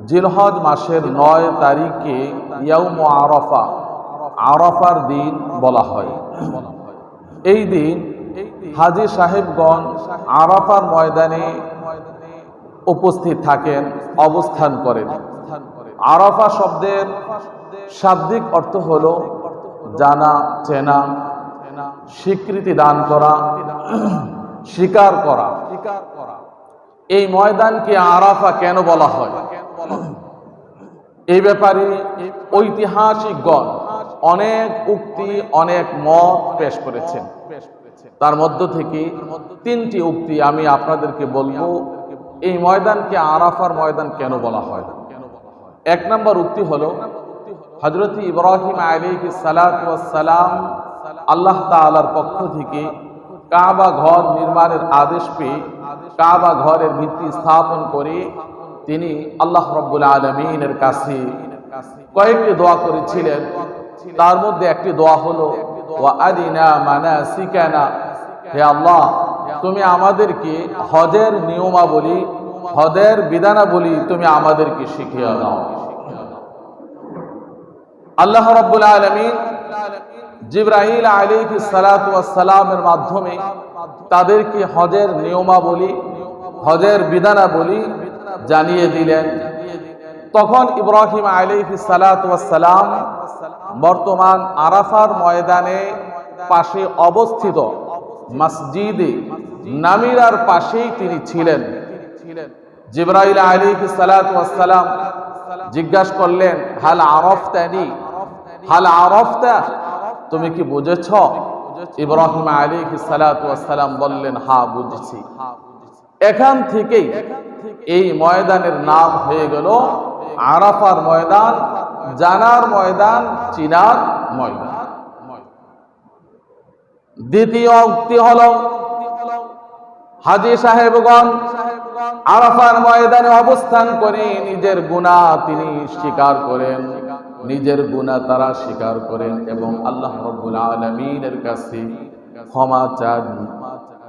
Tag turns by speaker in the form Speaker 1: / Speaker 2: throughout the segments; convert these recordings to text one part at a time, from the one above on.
Speaker 1: জিলহজ মাসের ৯ তারিখে ইয়াউম আরাফা, আরাফার দিন বলা হয়। এই দিন হাজী সাহেবগণ আরাফার ময়দানে উপস্থিত থাকেন, অবস্থান করেন। আরাফা শব্দের শাব্দিক অর্থ হলো জানা, চেনা, স্বীকৃতি দান করা, স্বীকার করা। এই ময়দানকে আরাফা কেন বলা হয়, এই ব্যাপারে ঐতিহাসিকগণ অনেক উক্তি, অনেক মত পেশ করেছেন। তার মধ্য থেকে 3টি উক্তি আমি আপনাদেরকে বলবো এই ময়দানকে আরাফার ময়দান কেন বলা হয়। 1 নম্বর উক্তি হলো, হযরত ইব্রাহিম আলাইহিস সালাতু ওয়াস সালাম আল্লাহ তাআলার পক্ষ থেকে কাবা ঘর নির্মাণের আদেশ পেয়ে কাবা ঘরের ভিত্তি স্থাপন করে তিনি আল্লাহ রাব্বুল আলামিনের কাছে কয়েকটি দোয়া করেছিলেন। তার মধ্যে একটি দোয়া হলো, ওয়া আরিনা মানাসিকানা, হে আল্লাহ তুমি আমাদেরকে হজের নিয়মাবলী, হজের বিধানাবলী তুমি আমাদেরকে শিখিয়ে দাও। আল্লাহ রাব্বুল আলামিন জিবরাইল আলাইহিস সালাতু ওয়াস সালামের মাধ্যমে তাদেরকে হজের নিয়মাবলী, হজের বিধানাবলী জানিয়ে দিলেন। তখন ইব্রাহিম আলাইহিস সালাতু ওয়াস সালাম বর্তমান আরাফার ময়দানে পাশে অবস্থিত মসজিদে নামিরার পাশেই তিনি ছিলেন। জিবরাইল আলাইহিস সালাতু ওয়াস সালাম জিজ্ঞাসা করলেন, হাল আরাফতানি, হাল আরাফতা, তুমি কি বুঝেছ? ইব্রাহিম আলাইহিস সালাতু ওয়াস সালাম বললেন, হ্যাঁ বুঝেছি। এখান থেকেই এই ময়দানের নাম হয়ে গেল আরাফার ময়দান, জানার ময়দান, চিনার ময়দান। দ্বিতীয় উক্তি হলো, হাজী সাহেবগণ আরাফার ময়দানে অবস্থান করে নিজের গুনাহ তিনি স্বীকার করেন, নিজের গুনাহ তারা স্বীকার করেন এবং আল্লাহ রাব্বুল আলামিনের কাছে ক্ষমা চান।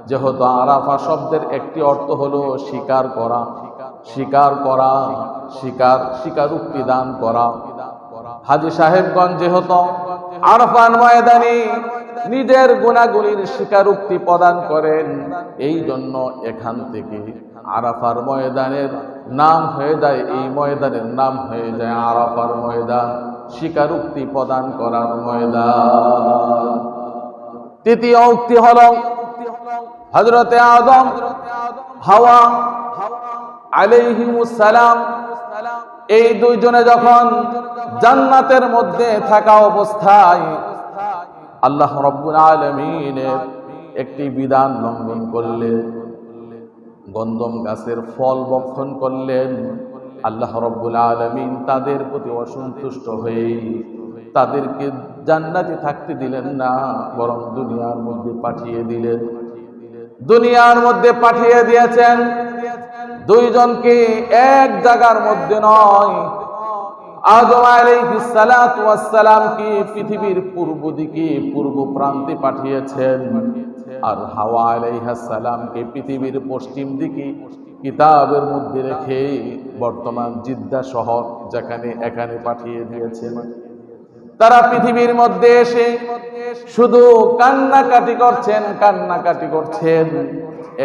Speaker 1: যেহেতু আরাফা শব্দের একটি অর্থ হলো স্বীকার করা, স্বীকার করা, স্বীকারোক্তি দান করা। হাজী সাহেবগঞ্জ যেহেতু আরাফার ময়দানে নিজের গুনাহগুলির স্বীকারোক্তি প্রদান করেন, এই জন্য এখান থেকে আরাফার ময়দানের নাম হয়ে যায়, এই ময়দানের নাম হয়ে যায় আরাফার ময়দান, স্বীকারোক্তি প্রদান করার ময়দান। তৃতীয় উক্তি হলো, হযরতে আদম হাওয়া আলাইহিমুস সালাম এই দুইজনে যখন জান্নাতের মধ্যে থাকা অবস্থায় আল্লাহ রাব্বুল আলামিনের একটি বিধান লঙ্ঘন করলেন, গন্ধম গাছের ফল ভক্ষণ করলেন। আল্লাহ রাব্বুল আলামিন তাদের প্রতি অসন্তুষ্ট হয়ে তাদেরকে জান্নাতে থাকতে দিলেন না, বরং দুনিয়ার মধ্যে পাঠিয়ে দিলেন। দুনিয়ার মধ্যে পাঠিয়ে দিয়েছেন দুইজনকে, এক জায়গার মধ্যে নয়। আদম আলাইহিস সালাতু ওয়াস সালামকে পৃথিবীর পূর্ব দিকে, পূর্ব প্রান্তে পাঠিয়েছেন, আর হাওয়া আলাইহিস সালামকে পৃথিবীর পশ্চিম দিকে কিতাবের মধ্যে রেখে বর্তমান জিদ্দা শহর যেখানে এখানে পাঠিয়ে দিয়েছেন। তারা পৃথিবীর মধ্যে এসে শুধু কান্নাকাটি করছেন, কান্নাকাটি করছেন।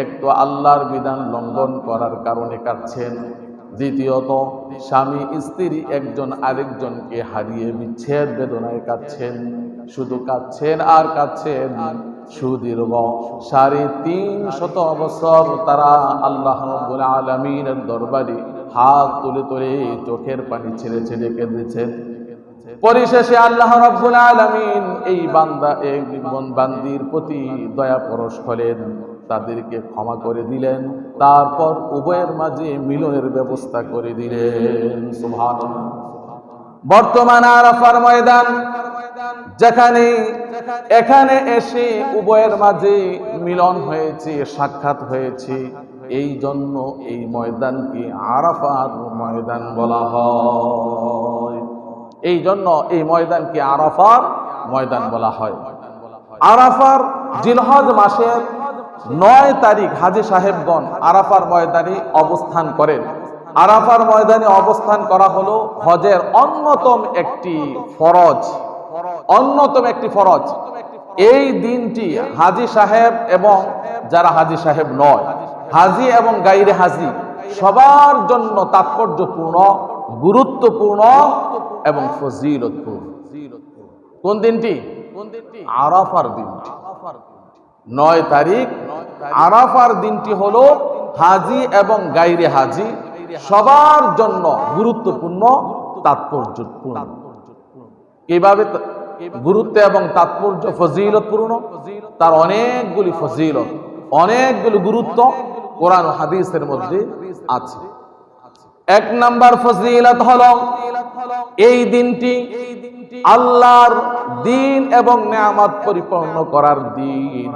Speaker 1: এক তো আল্লাহর বিধান লঙ্ঘন করার কারণে কাঁদছেন, দ্বিতীয়ত স্বামী স্ত্রী একজন আরেকজনকে হারিয়ে বিচ্ছেদ বেদনায় কাঁদছেন। শুধু কাঁদছেন আর কাঁদছেন। সুদীর্ঘ 350 বছর তারা আল্লাহ রাব্বুল আলামিনের দরবারে হাত তুলে তুলে চোখের পানি ছেড়ে ছেড়ে কেঁদেছেন। পরিশেষে আল্লাহ রাব্বুল আলামিন এই বান্দির প্রতি দয়া পরশ করেন, তাদেরকে ক্ষমা করে দিলেন, তারপর উভয়ের মাঝে মিলনের ব্যবস্থা করে দিলেন। সুবহানাল্লাহ। বর্তমান আরাফার ময়দান যেখানে, এখানে এসে উভয়ের মাঝে মিলন হয়েছে, সাক্ষাৎ হয়েছে, এই জন্য এই ময়দানকে আরাফার ময়দান বলা হয়। এই জন্য এই ময়দানকে আরাফার ময়দান বলা হয়। আরাফার জিলহজ মাসের 9 তারিখ হাজী সাহেবগণ আরাফার ময়দানে অবস্থান করেন। আরাফার ময়দানে অবস্থান করা হলো হজের অন্যতম একটি ফরজ। এই দিনটি হাজী সাহেব এবং যারা হাজী সাহেব নয়, হাজী এবং গাইরে হাজী সবার জন্য তাৎপর্যপূর্ণ, গুরুত্বপূর্ণ এবং ফজিলতপূর্ণ। কোন দিনটি? আরাফার দিনটি। 9 তারিখ আরাফার দিনটি হলো হাজী এবং গাইরে হাজী সবার জন্য গুরুত্বপূর্ণ, তাৎপর্যপূর্ণ। কিভাবে গুরুত্ব এবং তাৎপর্য ফজিলতপূর্ণ? তার অনেকগুলি ফজিলত, অনেকগুলি গুরুত্ব কোরআন ও হাদিসের মধ্যে আছে। 1 নাম্বার ফজিলত হলো এই দিনটি আল্লাহর দিন এবং নেয়ামত পরিপূর্ণ করার দিন।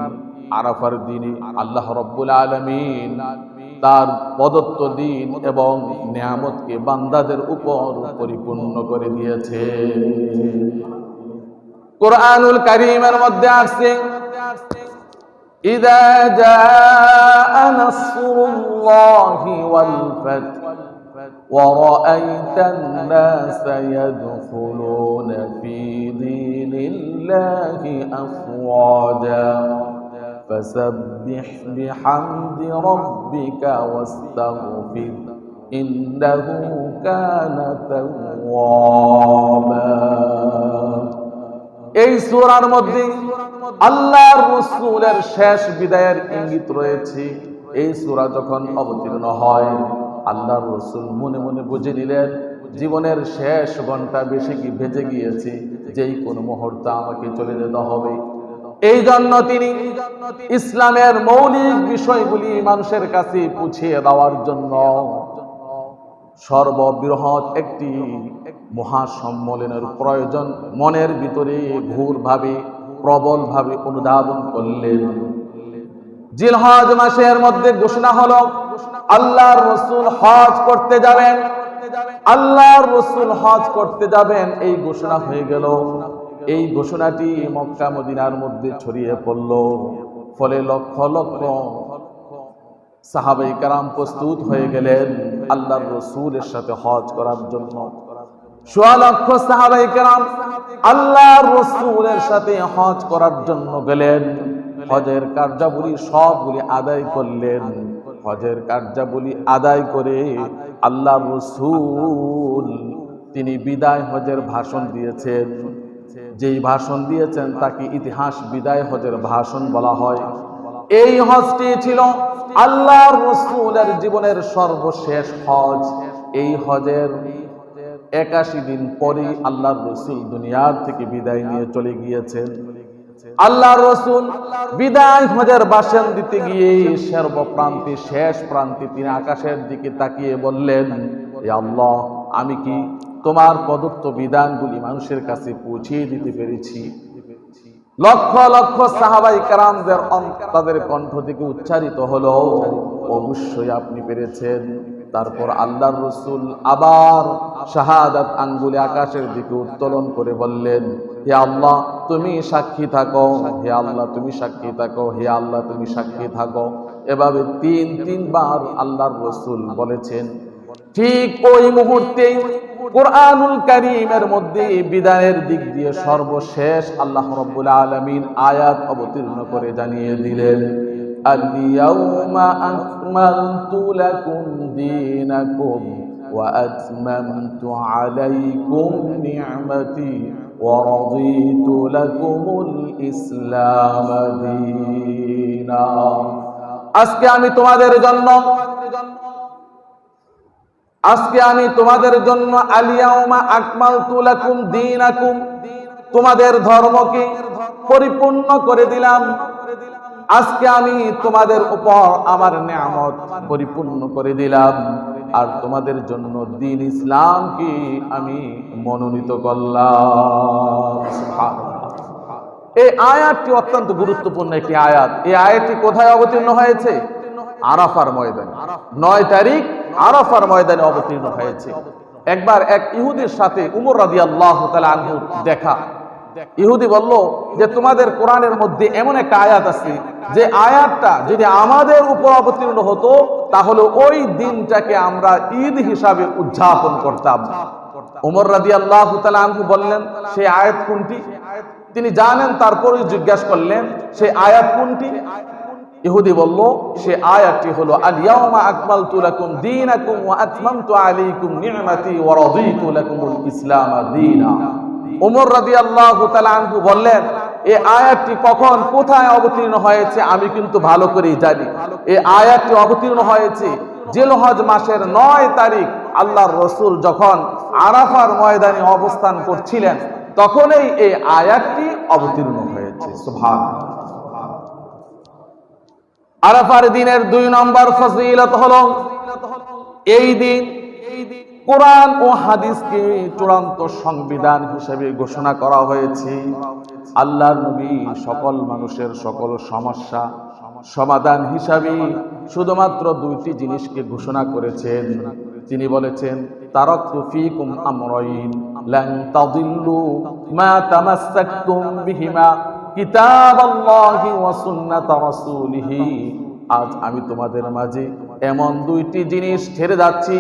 Speaker 1: আরাফার দিনে আল্লাহ রাব্বুল আলামিন তার প্রদত্ত দিন এবং নেয়ামতকে বান্দাদের উপর পরিপূর্ণ করে দিয়েছে। কুরআনুল কারীমের মধ্যে আছে, ইযা জাআ নাসরুল্লাহি ওয়াল ফাth ورأيت الناس يدخلون في دين الله أفواجا فسبح بحمد ربك واستغفر إنه كان توابا। এই সূরার মধ্যে আল্লাহর রাসূলের শেষ বিদায়ের ইঙ্গিত রয়েছে। এই সূরা যখন অবতীর্ণ হয় আল্লাহর রাসূল মনে মনে বুঝে নিলেন জীবনের শেষ ঘন্টা বেশি কি বেঁচে গিয়েছে, যেই কোনো মুহূর্তে আমাকে চলে যেতে হবে। এই জন্য তিনি ইসলামের মৌলিক বিষয়গুলি মানুষের কাছে পৌঁছিয়ে দেওয়ার জন্য সর্ববৃহৎ একটি মহাসম্মেলনের প্রয়োজন মনের ভিতরে ঘোরভাবে প্রবলভাবে অনুধাবন করলেন। জিলহজ মাসের মধ্যে ঘোষণা হলো আল্লাহর রাসূল হজ করতে যাবেন, আল্লাহর রাসূল হজ করতে যাবেন। এই ঘোষণা হয়ে গেল। এই ঘোষণাটি মক্কা মদিনার মধ্যে ছড়িয়ে পড়ল। ফলে লক্ষ লক্ষ সাহাবায়ে কেরাম প্রস্তুত হয়ে গেলেন আল্লাহর রাসূলের সাথে হজ করার জন্য। সোয়া লক্ষ সাহাবায়ে কেরাম আল্লাহর রাসূলের সাথে হজ করার জন্য গেলেন। হজের কার্যাবলী সবগুলি আদায় করলেন। হজের কার্যাবলী আদায় করে আল্লাহর রাসূল তিনি বিদায় হজের ভাষণ দিয়েছেন। যেই ভাষণ দিয়েছেন তাকে ইতিহাস বিদায় হজের ভাষণ বলা হয়। এই হজটি ছিল আল্লাহর রাসূলের জীবনের সর্বশেষ হজ। এই হজের 81 দিন পরে আল্লাহর রাসূল দুনিয়ার থেকে বিদায় নিয়ে চলে গিয়েছেন। আল্লাহর রাসূল বিদায় হজের ভাষণ দিতে গিয়ে সর্বপ্রান্তে শেষ প্রান্তে তিনি আকাশের দিকে তাকিয়ে বললেন, হে আল্লাহ, আমি কি তোমার প্রদত্ত বিধানগুলি মানুষের কাছে পৌঁছিয়ে দিতে পেরেছি? লক্ষ লক্ষ সাহাবায়ে কেরামদের তাদের কণ্ঠ থেকে উচ্চারিত হলো, অবশ্যই আপনি পেরেছেন। তারপর আল্লাহর রাসূল আবার শাহাদাত আঙ্গুলে আকাশের দিকে উত্তোলন করে বললেন, হে আল্লাহ তুমি সাক্ষী থাকো, হে আল্লাহ তুমি সাক্ষী থাকো, হে আল্লাহ তুমি সাক্ষী থাকো। এভাবে 3 বার আল্লাহর রাসূল বলেছেন। ঠিক ওই মুহূর্তে কুরআনুল কারীমের মধ্যে বিদায়ের দিক দিয়ে সর্বশেষ আল্লাহ রাব্বুল আলামিন আয়াত অবতীর্ণ করে জানিয়ে দিলেন, আল-ইয়াউমা আকমালতু লাকুম দীনাকুম ওয়া আতমামতু আলাইকুম নি'মাতি ওয়া রাদিতু লাকুমুল ইসলাম দীনা। আজকে আমি তোমাদের জন্য আল-ইয়াউমা আকমালতু লাকুম দীনাকুম, তোমাদের ধর্মকে পরিপূর্ণ করে দিলাম। আজকে আমি তোমাদের উপর আমার নিয়ামত পরিপূর্ণ করে দিলাম, আর তোমাদের জন্য দ্বীন ইসলামকে আমি মনোনীত করলাম। সুবহানাল্লাহ। এই আয়াতটি অত্যন্ত গুরুত্বপূর্ণ একটি আয়াত। এই আয়াতটি কোথায় অবতীর্ণ হয়েছে? আরাফার ময়দানে। 9 তারিখ আরাফার ময়দানে অবতীর্ণ হয়েছে। একবার এক ইহুদির সাথে উমর রাদিয়াল্লাহু তাআলা আনহুর দেখা। ইহুদি বলল যে তোমাদের কোরআনের মধ্যে এমন একটা আয়াত আছে যে আয়াতটা যদি আমাদের উপর অবতীর্ণ হতো তাহলে ওই দিনটাকে আমরা ঈদ হিসাবে উদযাপন করতাম। ওমর রাদিয়াল্লাহু তাআলা আনহু বললেন, সেই আয়াত কোনটি? তিনি জানেন, তারপরেই জিজ্ঞাসা করলেন সেই আয়াত কোনটি? ইহুদি বলল, সে আয়াতটি হলো আল ইয়াউমা আকমালতু লাকুম দীনাকুম ওয়া আতমামতু আলাইকুম নি'মাতি ওয়া রাদিতু লাকুমুল ইসলাম দীনা। ওমর রাদিয়াল্লাহু তাআলা আনহু বললেন, এই আয়াতটি কখন কোথায় অবতীর্ণ হয়েছে আমি কিন্তু ভালো করেই জানি। এই আয়াতটি অবতীর্ণ হয়েছে জিলহজ মাসের 9 তারিখ আল্লাহর রাসূল যখন আরাফার ময়দানে অবস্থান করছিলেন তখনই এই আয়াতটি অবতীর্ণ হয়েছে। সুবহানাল্লাহ। আরাফার দিনের 2 নম্বর ফজিলত হলো এই দিন কোরআন ও হাদিসকে চূড়ান্ত সংবিধান হিসেবে ঘোষণা করা হয়েছে। আল্লাহর নবী সকল মানুষের সকল সমস্যা সমাধান হিসাবে শুধুমাত্র 2টি জিনিসকে ঘোষণা করেছেন। তিনি বলেছেন, তারাকতু ফীকুম আমরাইন লান তাদিল্লু মা তামাসসাকতুম বিহিমা কিতাবাল্লাহি ওয়া সুন্নাত রাসূলিহি। আজ আমি তোমাদের মাঝে এমন 2টি জিনিস ছেড়ে যাচ্ছি,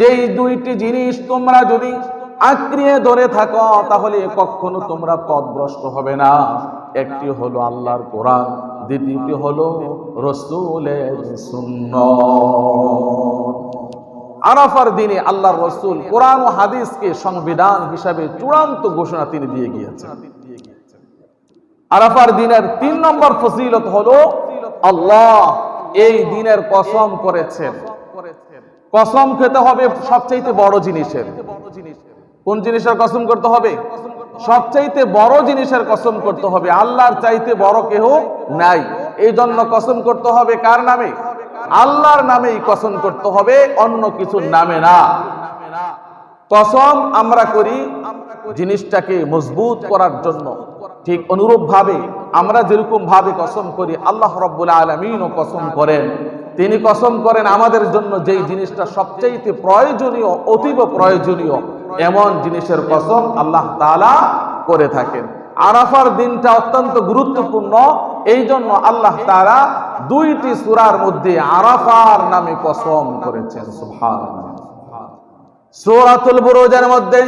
Speaker 1: যেই 2টি জিনিস তোমরা যদি আঁকড়িয়ে ধরে থাকো তাহলে কখনো তোমরা পথভ্রষ্ট হবে না। একটি হলো আল্লাহর কোরআন, দ্বিতীয়টি হলো রাসূলের সুন্নাত। আরাফার দিনে আল্লাহর রাসূল কোরআন ও হাদিসকে সংবিধান হিসাবে চূড়ান্ত ঘোষণা তিনি দিয়ে গিয়েছেন। আরাফার দিনের 3 নম্বর ফজিলত হলো আল্লাহ এই দিনের কসম করেছেন। কসম খেতে হবে সবচেয়ে বড় জিনিসের। কোন জিনিসের কসম করতে হবে? সবচেয়ে বড় জিনিসের কসম করতে হবে। আল্লাহর চাইতে বড় কেউ নাই। এই জন্য কসম করতে হবে কার নামে? আল্লাহর নামেই কসম করতে হবে, অন্য কিছুর নামে না। কসম আমরা করি জিনিসটাকে মজবুত করার জন্য। ঠিক অনুরূপ ভাবে আমরা যেরকম ভাবে কসম করি, আল্লাহ রাব্বুল আলামিনও কসম করেন। তিনি কসম করেন আমাদের জন্য যেই জিনিসটা সবচেয়ে প্রয়োজনীয়, অতীব প্রয়োজনীয়, এমন জিনিসের কসম আল্লাহ তাআলা করে থাকেন। আরাফার দিনটা অত্যন্ত গুরুত্বপূর্ণ, এই জন্য আল্লাহ তাআলা 2টি সূরার মধ্যে আরাফার নামে কসম করেছেন। সুবহানাল্লাহ। সূরাতুল বুরুজের মধ্যে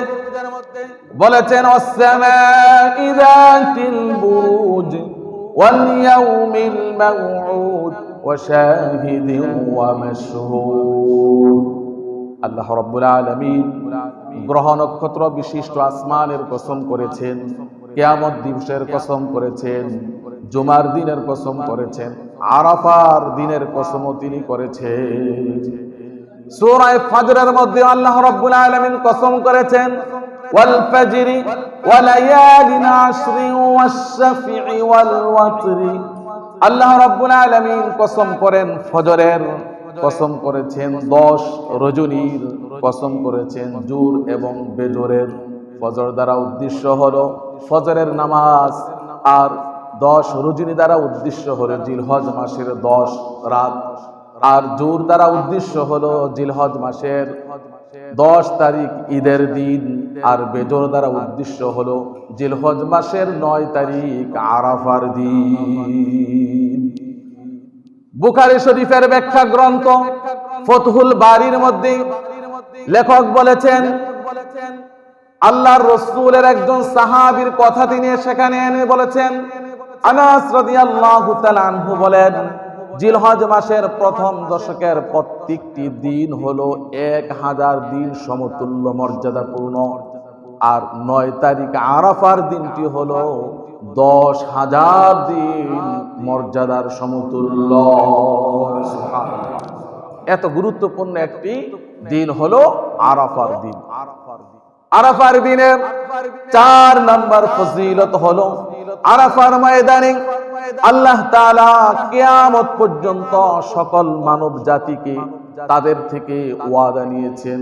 Speaker 1: বলেছেন, ওয়াস-সামাই যাতিল বুরুজ ওয়াল ইয়াউমিল মাউউদ ওয়া শাহিদিন ওয়া মাশহুদ। আল্লাহ রাব্বুল আলামিন গ্রহ নক্ষত্র বিশিষ্ট আসমানের কসম করেছেন, কিয়ামত দিবসের কসম করেছেন, জুমার দিনের কসম করেছেন, আরাফার দিনের কসমও তিনি করেছেন। সূরা ফাজরের মধ্যে আল্লাহ রাব্বুল আলামিন কসম করেছেন, ওয়াল ফাজরি ওয়া লায়ালিন আশরি ওয়াশ শাফি ওয়াল ওয়াতরি। আল্লাহ রাব্বুল আলামিন কসম করেন ফজরের, কসম করেছেন 10 রজনীর, কসম করেছেন জোর এবং বেজোরের। ফজর দ্বারা উদ্দেশ্য হলো ফজরের নামাজ, আর 10 রজনী দ্বারা উদ্দেশ্য হলো জিলহজ মাসের 10 রাত, আর জোর দ্বারা উদ্দেশ্য হলো জিলহজ মাসের 10 তারিখ ঈদের দিন, আর বেজোর দ্বারা উদ্দেশ্য হলো জিলহজ মাসের 9 তারিখ আরাফার দিন। বুখারী শরীফের ব্যাখ্যা গ্রন্থ ফতহুল বারীর মধ্যে লেখক বলেছেন, আল্লাহর রাসূলের একজন সাহাবীর কথা তিনি সেখানে এনে বলেছেন। আনাস রাদিয়াল্লাহু তাআলা আনহু বলেন, জিলহজ মাসের প্রথম দশকের প্রত্যেকটি দিন হলো 1000 দিন সমতুল্য মর্যাদাপূর্ণ, আর 9 তারিখ আরাফার দিনটি হলো 10,000 দিন মর্যাদার সমতুল্য। এত গুরুত্বপূর্ণ একটি দিন হলো আরাফার দিন। আরাফার দিনের 4 নম্বর ফজিলত হলো আরাফার ময়দানে আল্লাহ তাআলা কিয়ামত পর্যন্ত সকল মানব জাতিকে তাদের থেকে ওয়াদা নিয়েছেন।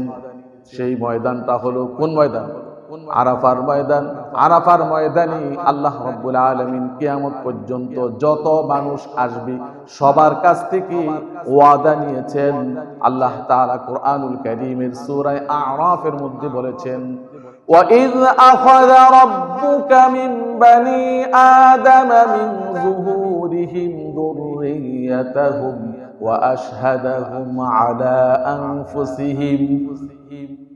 Speaker 1: সেই ময়দানটা হলো কোন ময়দান? আরাফার ময়দান। আরাফার ময়দানে আল্লাহ রাব্বুল আলামিন কিয়ামত পর্যন্ত যত মানুষ আসবে সবার কাছ থেকে ওয়াদা নিয়েছেন। আল্লাহ তাআলা কোরআনুল কারীমের সূরা আ'রাফের মধ্যে বলেছেন, وَإِذْ أَخَذَ رَبُّكَ مِنْ بَنِي آدَمَ مِنْ ظُهُورِهِمْ ذريتهم وأشهدهم على أنفسهم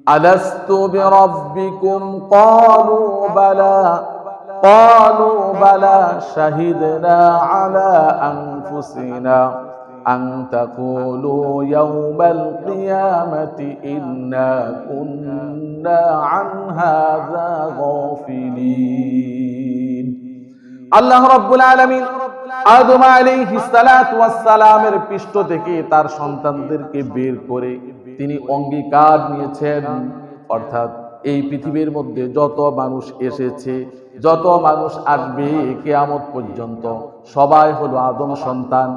Speaker 1: ألست بربكم قالوا بلى شهدنا على أنفسنا أن تقولوا يوم القيامة إنا كنا عن هذا غافلين আল্লাহ রাব্বুল আলামিন আদম আলাইহিস সালাতু ওয়াস সালামের পৃষ্ঠ থেকে তার সন্তানদেরকে বের করে তিনি অঙ্গীকার নিয়েছেন, অর্থাৎ এই পৃথিবীর মধ্যে যত মানুষ এসেছে, যত মানুষ আসবে কিয়ামত পর্যন্ত সবাই হলো আদম সন্তান।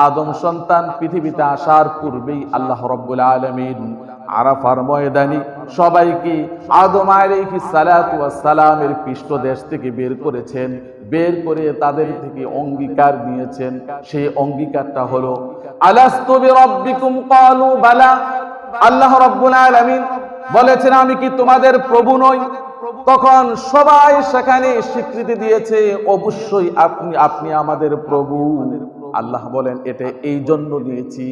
Speaker 1: আদম সন্তান পৃথিবীতে আসার পূর্বেই আল্লাহ রাব্বুল আলামিন আরাফার ময়দানে সবাইকে আদম আলাইহিস সালাতু ওয়াস সালামের পৃষ্ঠদেশ থেকে বের করেছেন, বের করে তাদের থেকে অঙ্গীকার নিয়েছেন। সেই অঙ্গীকারটা হলো আলাস্তু বিরাব্বিকুম ক্বালু বালা। আল্লাহ রাব্বুল আলামিন বলেছেন আমি কি তোমাদের প্রভু নই? তখন সবাই সেখানে স্বীকৃতি দিয়েছে অবশ্যই আপনি আমাদের প্রভু। আল্লাহ বলেন এটা এই জন্য দিয়েছি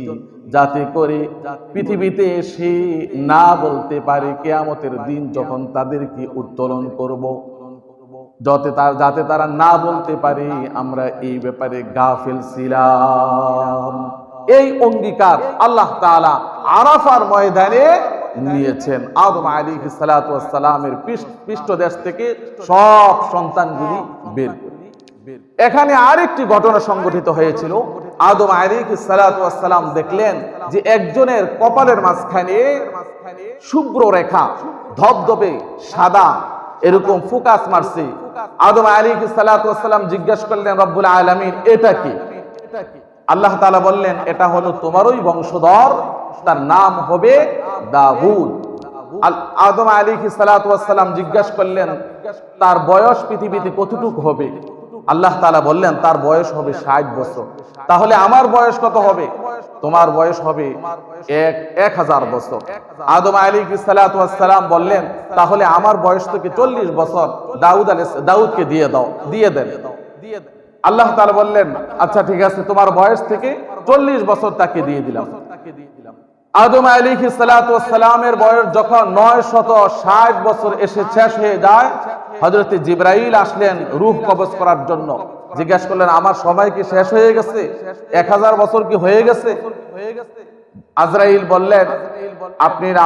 Speaker 1: যাতে করে পৃথিবীতে এসে না বলতে পারে কিয়ামতের দিন যখন তাদেরকে উত্তোলন করব, যাতে তারা না বলতে পারে আমরা এই ব্যাপারে গাফিল ছিলাম। এই অঙ্গীকার আল্লাহ তাআলা আরাফার ময়দানে নিয়েছেন। আদম আলাইহিস সালাতু ওয়াস সালামের পৃষ্ঠদেশ থেকে সব সন্তানগুলি বের করে। এখানে আরেকটি ঘটনা সংঘটিত হয়েছিল। আদম আলাইহিস সালাতু ওয়াস সালাম দেখলেন যে একজনের কপালের মাঝখানে শুভ্র রেখা, ধবধবে সাদা এরকম ফোকাস মারছে। আদম আলাইহিস সালাতু ওয়াস সালাম জিজ্ঞাসা করলেন রব্বুল আলামিন এটা কি? আল্লাহ তাআলা বললেন এটা হলো তোমারই বংশধর, তার নাম হবে দাউদ। আদম আলাইহিস সালাতু ওয়াস সালাম জিজ্ঞাসা করলেন তার বয়স পৃথিবীতে কতটুকু হবে? আল্লাহ তাআলা বললেন তার বয়স হবে 60 বছর। তাহলে আমার বয়স কত হবে? তোমার বয়স হবে 1000 বছর। আদম আলাইহিস সালাতু ওয়াস সালাম বললেন তাহলে আমার বয়স থেকে 40 বছর দাউদকে দিয়ে দেন। আল্লাহ তাআলা বললেন আচ্ছা ঠিক আছে, তোমার বয়স থেকে 40 বছর তাকে দিয়ে দিলাম। আদম আলাইহিস সালাতু ওয়াস সালামের বয়স যখন 960 বছর এসে শেষ হয়ে যায়, হযরত জিবরাইল আসলেন রূহ কবজ করার জন্য। জিজ্ঞাসা করলেন আমার সময় কি শেষ হয়ে গেছে? 1000 বছর কি হয়ে গেছে? আজরাইল বললেন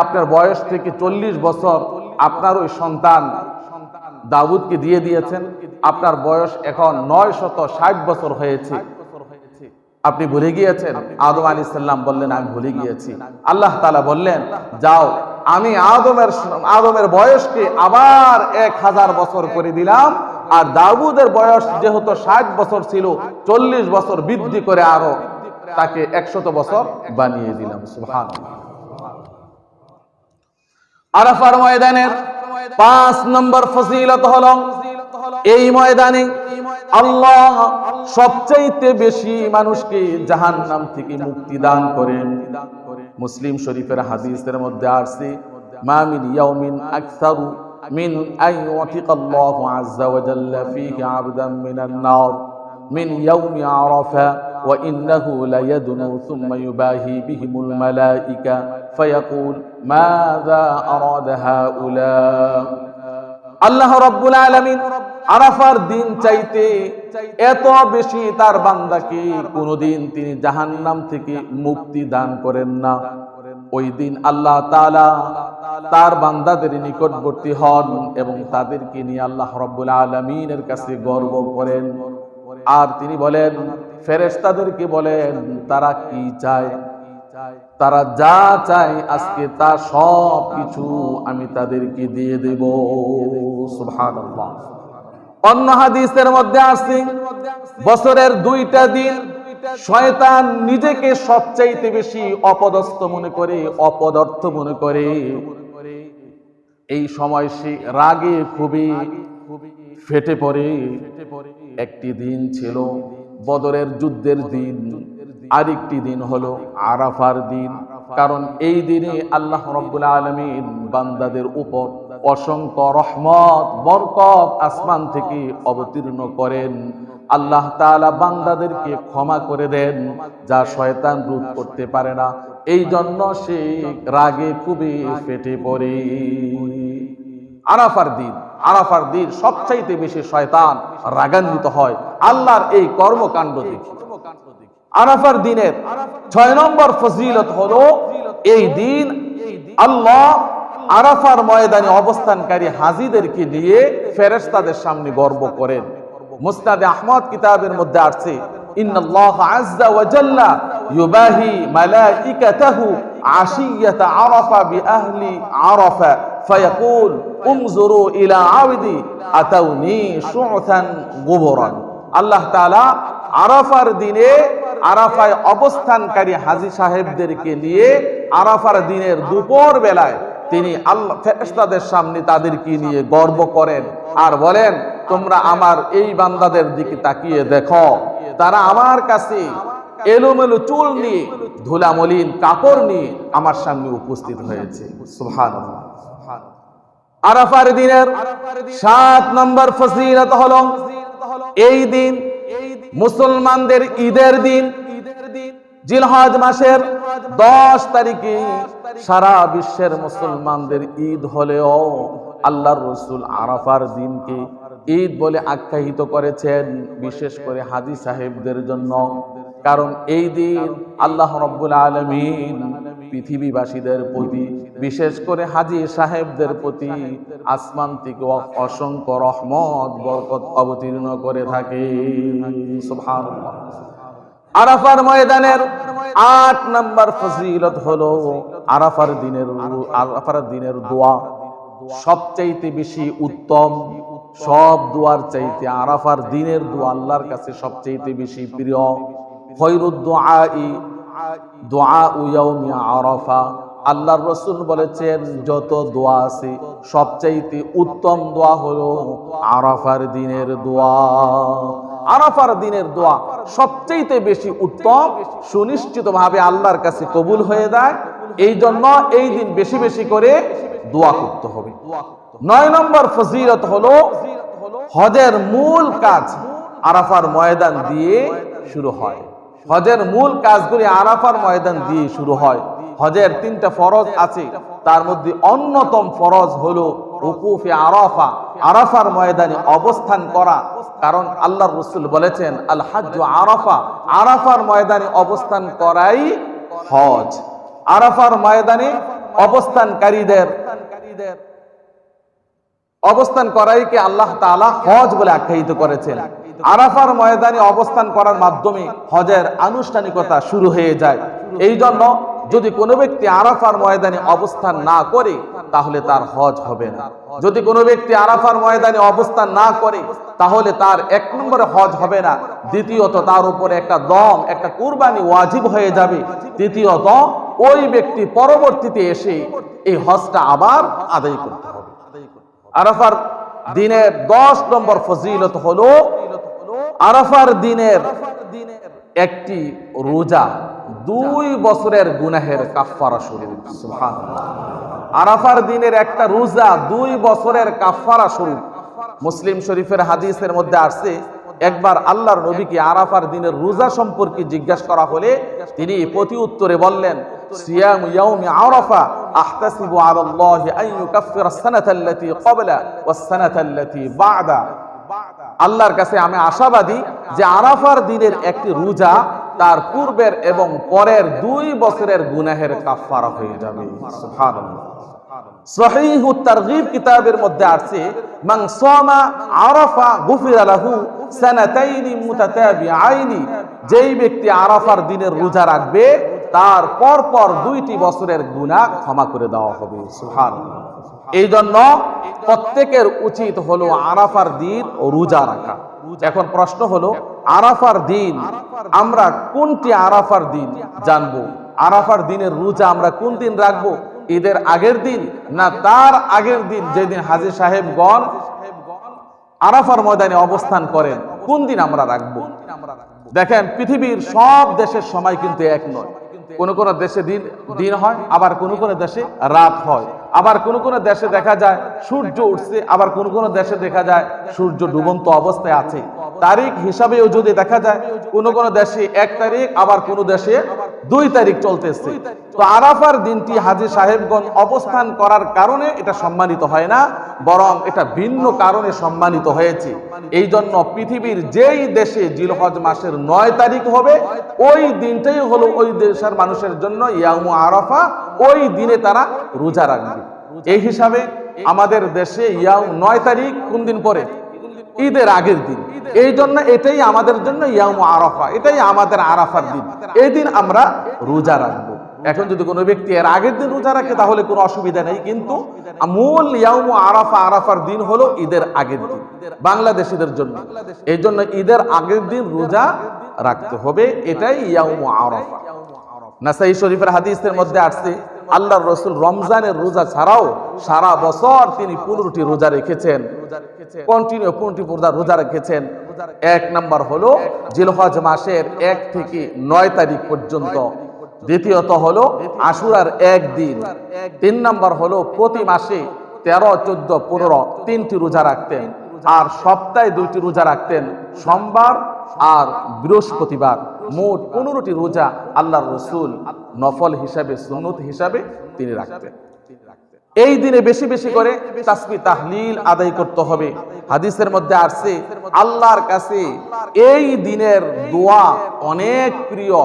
Speaker 1: আপনার বয়স থেকে 40 বছর আপনার ওই সন্তান দাউদকে দিয়ে দিয়েছেন, আপনার বয়স এখন 960 বছর হয়েছে, আপনি ভুলে গিয়েছেন? আদম আলাইহিস সালাম বললেন আমি ভুলে গিয়েছি। আল্লাহ তাআলা বললেন যাও আমি আদমের বয়সকে আবার 1000 বছর করে দিলাম, আর দাউদের বয়স যেহেতু 60 বছর ছিল 40 বছর বৃদ্ধি করে আরো তাকে 100 বছর বানিয়ে দিলাম। সুবহানাল্লাহ। আরাফার ময়দানের 5 নম্বর ফজিলত হলো এই ময়দানে আল্লাহ সবচাইতে বেশি মানুষকে জাহান্নাম থেকে মুক্তি দান করেন। মুসলিম শরীফের হাদিসের মধ্যে আছে মা মিন ইয়াউমিন আকসারু মিন আন ইউতিকাল্লাহু আযজা ওয়া জাল্লা ফীহি আবদান মিনান নার মিন ইয়াউমি আরাফা ওয়া ইন্নাহু লায়াদনু সুম্মা ইউবাহি বিহিমুল মালাইকা ফায়াকুল মাযা আরাদা হাউলা। আল্লাহ রাব্বুল আলামিন আরাফার দিন চাইতে এত বেশি তার বান্দাকে কোনদিন তিনি জাহান্নাম থেকে মুক্তি দান করেন না। ওই দিন আল্লাহ তাআলা তার বান্দাদের নিকটবর্তী হন এবং তাদেরকে নিয়ে আল্লাহ রাব্বুল আলামিনের কাছে গর্ব করেন। আর তিনি বলেন ফেরেশতাদেরকে বলেন তারা কি চায়, তারা যা চায় আজকে তা সব কিছু আমি তাদেরকে দিয়ে দেব। সুবহানাল্লাহ। অন্য হাদিসের মধ্যে আছে বছরের 2টা দিন শয়তান নিজেকে সবচাইতে বেশি অপদস্থ মনে করে, অপদার্থ মনে করে। এই সময় সে রাগে খুবই ফেটে পড়ে। একটি দিন ছিল বদরের যুদ্ধের দিন, আরেকটি দিন হলো আরাফার দিন। কারণ এই দিনে আল্লাহ রাব্বুল আলামিন বান্দাদের উপর অসংখ্য রহমত বরকত আসমান থেকে অবতীর্ণ করেন। আল্লাহ তাআলা বান্দাদেরকে ক্ষমা করে দেন, যা শয়তান রোধ করতে পারে না। এই জন্য সে রাগে খুবই ফেটে পড়ে। আরাফার দিন সবচাইতে বেশি শয়তান রাগান্বিত হয় আল্লাহর এই কর্মকাণ্ড দেখে। আরাফার দিনের 6 নম্বর ফজিলত হলো, এই দিন আল্লাহ আরাফার ময়দানে অবস্থানকারী হাজীদেরকে নিয়ে ফেরেশতাদের সামনে গর্ব করেন। মুসনাদে আহমদ কিতাবের মধ্যে আসছে, ইন্নাল্লাহ আযজা ওয়া জাল্লা ইউবাহি মালাইকাতাহু আশিয়াতা আরাফা বিআহলি আরাফা ফায়াকুল উনজুরু ইলা আবদি আতাউনি শু'থান গুবরান। আল্লাহ তাআলা আরাফার দিনে আরাফায় অবস্থানকারী হাজী সাহেবদেরকে নিয়ে আরাফার দিনের দুপুর বেলায় তিনি আল্লাহ ফেরেশতাদের সামনে তাদেরকে নিয়ে গর্ব করেন আর বলেন, তোমরা আমার এই বান্দাদের দিকে তাকিয়ে দেখো, তারা আমার কাছে এলোমেলো চুল নিয়ে ধুলামলিন কাপড় নিয়ে আমার সামনে উপস্থিত হয়েছে। সুবহানাল্লাহ। আরাফার দিনের 7 নম্বর ফজিলত হলো, এই দিন মুসলমানদের ঈদের দিন। জিলহজ মাসের 10 তারিখে সারা বিশ্বের মুসলমানদের ঈদ হলেও আল্লাহর রাসূল আরাফার দিনকে ঈদ বলে আখ্যায়িত করেছেন, বিশেষ করে হাজী সাহেবদের জন্য। কারণ এই দিন আল্লাহ রাব্বুল আলামিন পৃথিবীবাসীদের প্রতি, বিশেষ করে হাজী সাহেবদের প্রতি আসমান থেকে অসংখ্য রহমত বরকত অবতীর্ণ করে থাকে। সুবহানাল্লাহ। আরাফার ময়দানের 8 নম্বর ফজিলত হলো, আরাফার দিনের দোয়া সবচাইতে বেশি উত্তম। সব দোয়ার চাইতে আরাফার দিনের দোয়া আল্লাহর কাছে সবচাইতে বেশি প্রিয়। খৈরুদ দুআই দুআউ ইয়াউমি আরাফা। আল্লাহর রাসূল বলেছেন, যত দোয়া আছে সবচাইতে উত্তম দোয়া হলো আরাফার দিনের দোয়া। আরাফার দিনের দোয়া সবচাইতে বেশি উত্তম, সুনিশ্চিতভাবে আল্লাহর কাছে কবুল হয়ে যায়। এই জন্য এই দিন বেশি বেশি করে দোয়া করতে হবে। 9 নম্বর ফজিলত হলো, হজের মূল কাজ আরাফার ময়দান দিয়ে শুরু হয়। হজের মূল কাজগুলি আরাফার ময়দান দিয়ে শুরু হয়। হজের 3টা ফরজ আছে, তার মধ্যে অন্যতম ফরজ হলো উকুফে আরাফা, আরাফার ময়দানে অবস্থান করা। কারণ আল্লাহর রাসূল বলেছেন, আল হাজ্জু আরাফা, আরাফার ময়দানে অবস্থান করাই হজ। আরাফার ময়দানে অবস্থান করাইকে আল্লাহ তাআলা হজ বলে আখ্যায়িত করেছেন। আরাফার ময়দানে অবস্থান করার মাধ্যমে হজের আনুষ্ঠানিকতা শুরু হয়ে যায়। এই জন্য যদি কোনো ব্যক্তি আরাফার ময়দানে অবস্থান না করে তাহলে তার হজ হবে না। যদি কোনো ব্যক্তি আরাফার ময়দানে অবস্থান না করে তাহলে তার 1 নম্বরে হজ হবে না। দ্বিতীয়ত তার উপরে একটা কুরবানি ওয়াজিব হয়ে যাবে। তৃতীয়ত ওই ব্যক্তি পরবর্তীতে এসে এই হজটা আবার আদায় করতে হবে। আরাফার দিনের 10 নম্বর ফজিলত হলো, আরাফার দিনের একটি রোজা 2 বছরের গুনাহের কাফফারা স্বরূপ। সুবহানাল্লাহ। আরাফার দিনের একটা রোজা 2 বছরের কাফফারা স্বরূপ। মুসলিম শরীফের হাদিসের মধ্যে আসছে, একবার আল্লাহর নবীকে আরাফার দিনের রোজা সম্পর্কে জিজ্ঞাসা করা হলে তিনি প্রতি উত্তরে বললেন, সিয়াম ইয়াউমি আরাফা আহতাসিবু আলাল্লাহি আন ইউকাফফিরা আস-সানাতাল্লাতী ক্বাবলা ওয়াস-সানাতাল্লাতী বা'দা। আল্লাহর কাছে আমি আশাবাদী যে আরাফার দিনের একটি রোজা তার পূর্বের এবং পরের 2 বছরের গুনাহের কাফফারা হয়ে যাবে। সুবহানাল্লাহ। সহিহুত তারগীব কিতাবের মধ্যে আছে, মান সামা আরাফা গুফিরা লাহু সানাতাইনি মুতাতাবিআইনি। যেই ব্যক্তি আরাফার দিনের রোজা রাখবে তার পরপর 2টি বছরের গুনাহ ক্ষমা করে দেওয়া হবে। সুবহানাল্লাহ। এই জন্য প্রত্যেকের উচিত হলো আরাফার দিন রোজা রাখা। এখন প্রশ্ন হলো, আরাফার দিন আমরা কোনটি আরাফার দিন জানবো? আরাফার দিনের রোজা আমরা কোন দিন রাখবো? ঈদের আগের দিন না তার আগের দিন, যেদিন হাজী সাহেবগণ আরাফার ময়দানে অবস্থান করেন, কোন দিন আমরা রাখবো? দেখেন, পৃথিবীর সব দেশের সময় কিন্তু এক নয়। কোন কোন দেশে দিন হয়, আবার কোন কোন দেশে রাত হয়। আবার কোন কোন দেশে দেখা যায় সূর্য উঠছে, আবার কোন কোন দেশে দেখা যায় সূর্য ডুবন্ত অবস্থায় আছে। তারিখ হিসাবেও যদি দেখা যায় কোন কোন দেশে 1 তারিখ, আবার কোন দেশে 2 তারিখ চলতেছে। তো আরাফার দিনটি হাজী সাহেবগণ অবস্থান করার কারণে এটা সম্মানিত হয় না, বরং এটা ভিন্ন কারণে সম্মানিত হয়েছে। এই জন্য পৃথিবীর যেই দেশে জিলহজ মাসের 9 তারিখ হবে, ওই দিনটাই হলো ওই দেশের মানুষের জন্য ইয়াউমু আরাফা। ওই দিনে তারা রোজা রাখবে। এই হিসাবে আমাদের দেশে 9 তারিখ কোন দিন পরে? ঈদের আগের দিন। এই জন্য এটাই আমাদের জন্য ইয়াউমু আরাফা, এটাই আমাদের আরাফার দিন। এই দিন আমরা রোজা রাখবো। এখন যদি কোনো ব্যক্তি এর আগের দিন রোজা রাখে তাহলে কোনো অসুবিধা নেই, কিন্তু মূল ইয়াউমু আরাফা, আরাফার দিন হলো ঈদের আগের দিন বাংলাদেশীদের জন্য। এই জন্য ঈদের আগের দিন রোজা রাখতে হবে, এটাই ইয়াউমু আরাফা। নাসাই শরীফের হাদিসের মধ্যে আসছে আল্লাহর রাসূল রমজানের রোজা ছাড়াও সারা বছর তিনি 15টি রোজা রেখেছেন, কন্টিনিউ 15টি রোজা রেখেছেন। 1 নাম্বার হলো জিলহজ মাসের 1 থেকে 9 তারিখ পর্যন্ত। দ্বিতীয়ত হলো আশুরার 1 দিন। 3 নাম্বার হলো প্রতি মাসে 13, 14, 15 3টি রোজা রাখতেন। আর সপ্তাহে 2টি রোজা রাখতেন, সোমবার আর বৃহস্পতিবার। মোট 15টি রোজা আল্লাহর রাসূল নফল হিসাবে, সুন্নত হিসাবে তিনি রাখতেন। এই দিনে বেশি বেশি করে তাসবিহ তাহলিল আদায় করতে হবে। হাদিসের মধ্যে আসছে আল্লাহর কাছে এই দিনের দোয়া অনেক প্রিয়,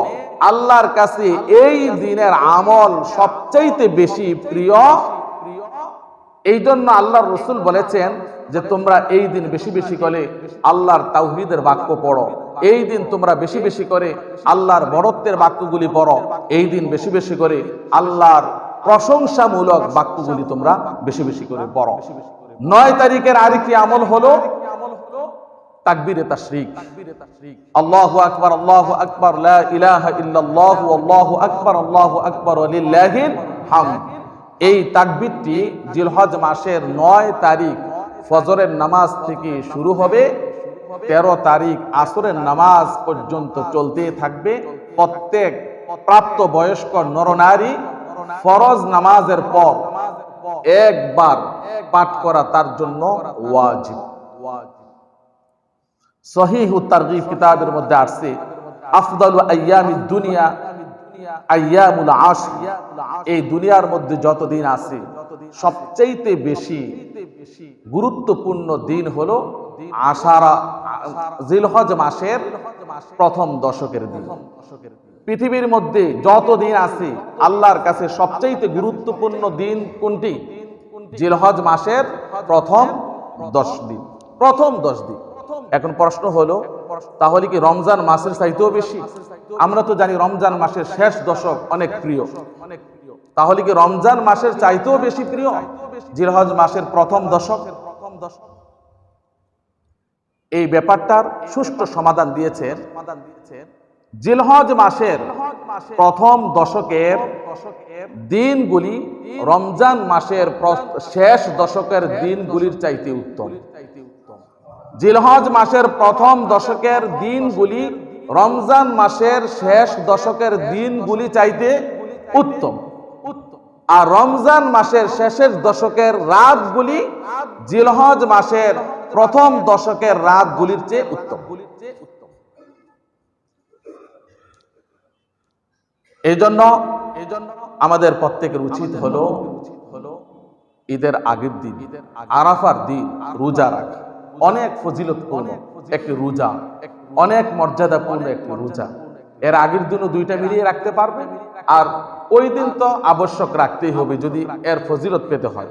Speaker 1: আল্লাহর কাছে এই দিনের আমল সবচাইতে বেশি প্রিয়। এই জন্য আল্লাহর রাসূল বলেছেন যে তোমরা এই দিন বেশি বেশি করে আল্লাহর তাওহীদের বাক্য পড়ো, এই দিন তোমরা বেশি বেশি করে আল্লাহর বড়ত্বের বাক্যগুলি পড়ো, এই দিন বেশি বেশি করে আল্লাহর প্রশংসামূলক বাক্যগুলি তোমরা বেশি বেশি করে পড়ো। 9 তারিখের আরেকটি আমল হলো তাকবীরে তাশরিক। আল্লাহু আকবার, আল্লাহু আকবার, লা ইলাহা ইল্লাল্লাহু, আল্লাহু আকবার, আল্লাহু আকবার, ওয়ালিল্লাহিল হামদ। এই তাকবীরটি জিলহজ মাসের 9 তারিখ ফজরের নামাজ থেকে শুরু হবে, 13 তারিখ আসরের নামাজ পর্যন্ত চলতে থাকবে। প্রত্যেক প্রাপ্ত বয়স্ক নরনারী ফরজ নামাজের পর একবার পাঠ করা তার জন্য ওয়াজিব। সহিহ তারগীব কিতাবের মধ্যে আসছে আফদালু আইয়ামিদ দুনিয়া আইয়ামুল আশর। এই দুনিয়ার মধ্যে যত দিন আছে সবচেয়ে বেশি গুরুত্বপূর্ণ দিন হলো জিলহজ মাসের প্রথম দশকের দিন। পৃথিবীর মধ্যে যত দিন আছে আল্লাহর কাছে সবচেয়ে গুরুত্বপূর্ণ দিন কোনটি? জিলহজ মাসের প্রথম 10 দিন, প্রথম 10 দিন। এখন প্রশ্ন হলো তাহলে কি রমজান মাসের চাইতেও বেশি? আমরা তো জানি রমজান মাসের শেষ দশক অনেক প্রিয়, তাহলে কি রমজান মাসের চাইতেও বেশি প্রিয় জিলহজ মাসের প্রথম দশক? এই ব্যাপারটার সুষ্ঠু সমাধান দিয়েছেন জিলহজ মাসের প্রথম দশকের দিনগুলি রমজান মাসের শেষ দশকের দিনগুলির চাইতে উত্তম। জিলহজ মাসের প্রথম দশকের দিনগুলি রমজান মাসের শেষ দশকের দিনগুলি চাইতে উত্তম, আর রমজান মাসের শেষের দশকের রাতগুলি জিলহজ মাসের প্রথম দশকের রাতগুলির চেয়ে উত্তম। এই জন্য আমাদের প্রত্যেকের উচিত হলো ঈদের আগের দিন, আরাফার দিন রোজা রাখা। অনেক ফজিলতপূর্ণ একটি রোজা, অনেক মর্যাদাপূর্ণ একটি রোজা। এর আগের দিনও 2টা মিলিয়ে রাখতে পারবে, আর ওই দিন তো আবশ্যক রাখতেই হবে যদি এর ফজিলত পেতে হয়।